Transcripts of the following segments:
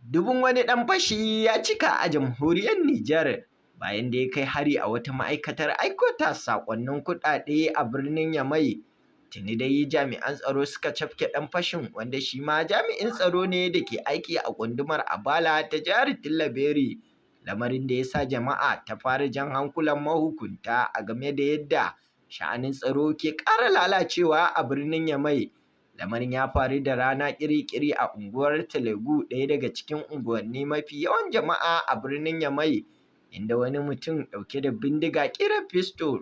Dubun wani ɗan fashi ya cika a jamhuriyar Nijar bayan da ya kai hari a wata ma'aikatar aikata saƙonnin kuɗaɗe a birnin Yamai. Tuni dai jami'an tsaro suka cafke ɗan fashin, wanda shi ma jami'in tsaro ne da ke aiki a gundumar Abala ta jihar Tillaberi. Lamarin da ya sa jama'a ta fara jan hankulan mahukunta a game da yadda sha'anin tsaro ke ƙara lalacewa a birnin Yamai. Lamarin ya faru da rana ƙiri-ƙiri a unguwar Telegu, ɗaya daga cikin unguwanni mafi yawan jama'a a birnin Yamai, inda wani mutum ɗauke da bindiga ƙirar pistol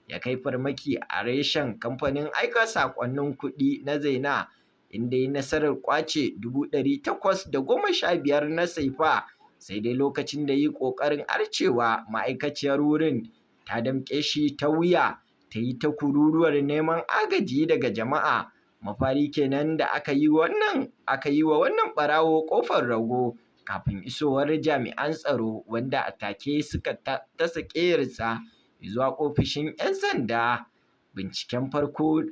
ya kai farmaki a reshen kamfanin aika saƙonnin kuɗi na Zaina, inda ya yi nasarar ƙwace 815,000 na sefa. Sai dai lokacin da ya yi ƙoƙarin arcewa, ma'aikaciyar wurin ta damƙe shi ta wuya, ta yi ta kururuwar neman agaji daga jama'a. Mafari kenan da aka yi wa wannan ɓarawo ƙofar rago kafin isowar jami'an tsaro, wanda a take suka tasa ƙeyarsa zuwa ofishin 'yan sanda. Binciken farko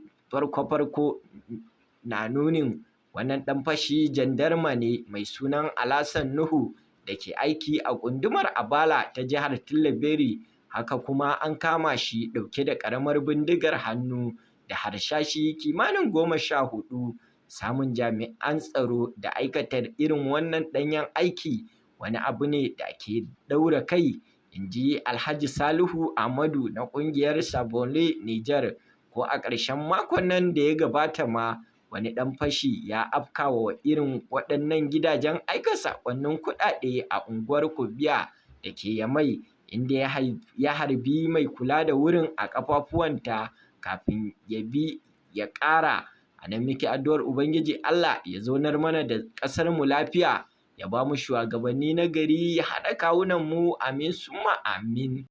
na nunin wannan ɗan fashi jandarma ne mai sunan Alasan Nuhu da ke aiki a gundumar Abala ta jihar Tillaberi. Haka kuma an kama shi ɗauke da ƙaramar bindigar hannu da harsashi kimanin 14. Samun jami'an tsaro da aikata irin wannan ɗanyen aiki wani abu ne da ke ɗaure kai, inji Alhaji Salihu Ahmadu na ƙungiyar Sabole Nijar. Ko a ƙarshen makon nan da ya gabata ma, wani ɗan fashi ya afkawa irin waɗannan gidajen aika saƙonnin kuɗaɗe a unguwar Kubiya da ke Yamai, inda ya harbi mai kula da wurin a ƙafafuwanta kafin ya bi ya ƙara. A nan muke addu'ar Ubangiji Allah ya zaunar mana da ƙasarmu lafiya, ya ba mu shugabanni na gari, ya haɗa kawunanmu, amin summa amin.